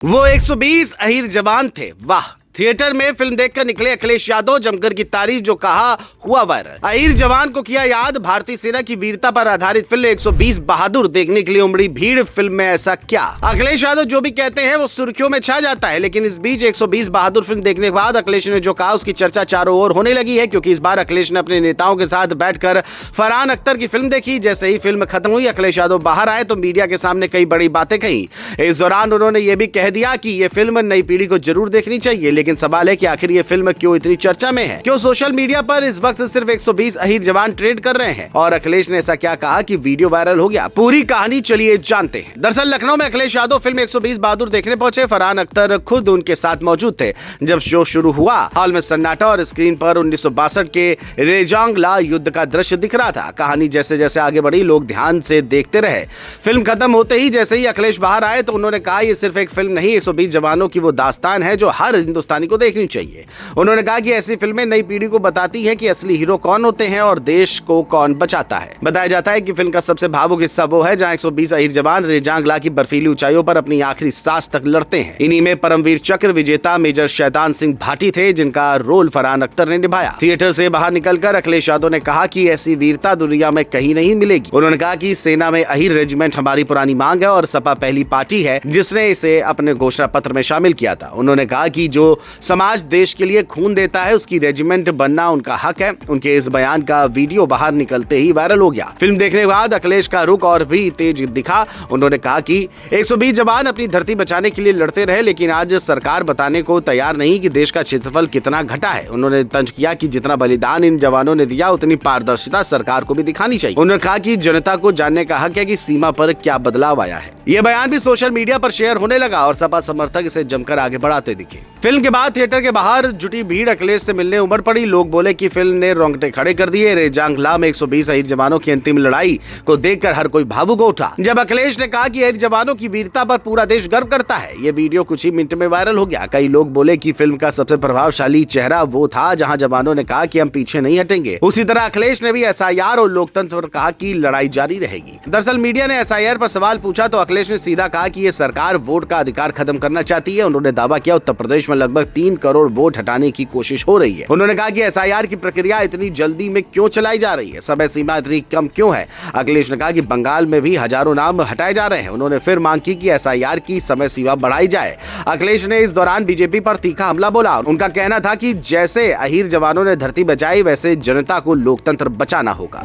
वो 120 अहीर जवान थे। वाह, थिएटर में फिल्म देखकर निकले अखिलेश यादव, जमकर की तारीफ जो कहा हुआ वायरल। अहीर जवान को किया याद, भारतीय सेना की वीरता पर आधारित फिल्म 120 बहादुर देखने के लिए उमड़ी भीड़। फिल्म में ऐसा क्या? अखिलेश यादव जो भी कहते हैं वो सुर्खियों में छा जाता है, लेकिन इस बीच 120 बहादुर फिल्म देखने के बाद अखिलेश ने जो कहा उसकी चर्चा चारों ओर होने लगी है, क्योंकि इस बार अखिलेश ने अपने नेताओं के साथ बैठकर फरहान अख्तर की फिल्म देखी। जैसे ही फिल्म खत्म हुई, अखिलेश यादव बाहर आए तो मीडिया के सामने कई बड़ी बातें कही। इस दौरान उन्होंने ये भी कह दिया कि ये फिल्म नई पीढ़ी को जरूर देखनी चाहिए, लेकिन सवाल है कि आखिर ये फिल्म क्यों इतनी चर्चा में है? क्यों सोशल मीडिया पर इस वक्त सिर्फ 120 अहीर जवान ट्रेंड कर रहे हैं? और अखिलेश ने ऐसा क्या कहा कि वीडियो वायरल हो गया? पूरी कहानी चलिए जानते हैं। दरअसल लखनऊ में अखिलेश यादव फिल्म 120 बहादुर देखने पहुंचे। फरहान अख्तर खुद उनके साथ मौजूद थे। जब शो शुरू हुआ, हॉल में सन्नाटा और स्क्रीन पर 1962 के रेजांगला युद्ध का दृश्य दिख रहा था। कहानी जैसे जैसे आगे बढ़ी, लोग ध्यान से देखते रहे। फिल्म खत्म होते ही जैसे ही अखिलेश बाहर आए तो उन्होंने कहा ये सिर्फ एक फिल्म नहीं, 120 जवानों की वो दास्तान है जो हर हिंदुस्तानी को देखनी चाहिए। उन्होंने कहा कि ऐसी फिल्में नई पीढ़ी को बताती हैं कि असली हीरो कौन होते हैं और देश को कौन बचाता है। बताया जाता है कि फिल्म का सबसे भावुक हिस्सा वो है जहां 120 अहीर जवान रेजांगला की बर्फीली ऊंचाइयों पर अपनी आखिरी सांस तक लड़ते हैं। इन्हीं में परमवीर चक्र विजेता मेजर शैतान सिंह भाटी थे, जिनका रोल फरहान अख्तर ने निभाया। थिएटर से बाहर निकलकर अखिलेश यादव ने कहा कि ऐसी वीरता दुनिया में कहीं नहीं मिलेगी। उन्होंने कहा कि सेना में अहीर रेजिमेंट हमारी पुरानी मांग है और सपा पहली पार्टी है जिसने इसे अपने घोषणा पत्र में शामिल किया था। उन्होंने कहा कि जो समाज देश के लिए खून देता है उसकी रेजिमेंट बनना उनका हक है। उनके इस बयान का वीडियो बाहर निकलते ही वायरल हो गया। फिल्म देखने के बाद अखिलेश का रुख और भी तेज दिखा। उन्होंने कहा कि 120 जवान अपनी धरती बचाने के लिए लड़ते रहे, लेकिन आज सरकार बताने को तैयार नहीं कि देश का क्षेत्रफल कितना घटा है। उन्होंने तंज किया कि जितना बलिदान इन जवानों ने दिया उतनी पारदर्शिता सरकार को भी दिखानी चाहिए। उन्होंने कहा कि जनता को जानने का हक है कि सीमा पर क्या बदलाव आया है। यह बयान भी सोशल मीडिया पर शेयर होने लगा और सपा समर्थक इसे जमकर आगे बढ़ाते दिखे। फिल्म के बाद थिएटर के बाहर जुटी भीड़ अखिलेश से मिलने उमड़ पड़ी। लोग बोले कि फिल्म ने रोंगटे खड़े कर दिए। रेजांगला में 120 अहीर जवानों की अंतिम लड़ाई को देखकर हर कोई भावुक उठा। जब अखिलेश ने कहा कि अहीर जवानों की वीरता पर पूरा देश गर्व करता है। ये वीडियो कुछ ही मिनट में वायरल हो गया। कई लोग बोले कि फिल्म का सबसे प्रभावशाली चेहरा वो था जहां जवानों ने कहा कि हम पीछे नहीं हटेंगे। उसी तरह अखिलेश ने भी एसआईआर और लोकतंत्र पर कहा कि लड़ाई जारी रहेगी। दरअसल मीडिया ने एसआईआर पर सवाल पूछा तो अखिलेश ने सीधा कहा कि ये सरकार वोट का अधिकार खत्म करना चाहती है। उन्होंने दावा किया उत्तर प्रदेश में लगभग 3 करोड़ वोट हटाने की कोशिश हो रही है। उन्होंने कहा कि एसआईआर की प्रक्रिया इतनी जल्दी में क्यों चलाई जा रही है, समय सीमा इतनी कम क्यों है। अखिलेश ने कहा कि बंगाल में भी हजारों नाम हटाए जा रहे हैं। उन्होंने फिर मांग की कि एसआईआर की समय सीमा बढ़ाई जाए। अखिलेश ने इस दौरान बीजेपी पर तीखा हमला बोला। उनका कहना था कि जैसे अहीर जवानों ने धरती बचाई वैसे जनता को लोकतंत्र बचाना होगा।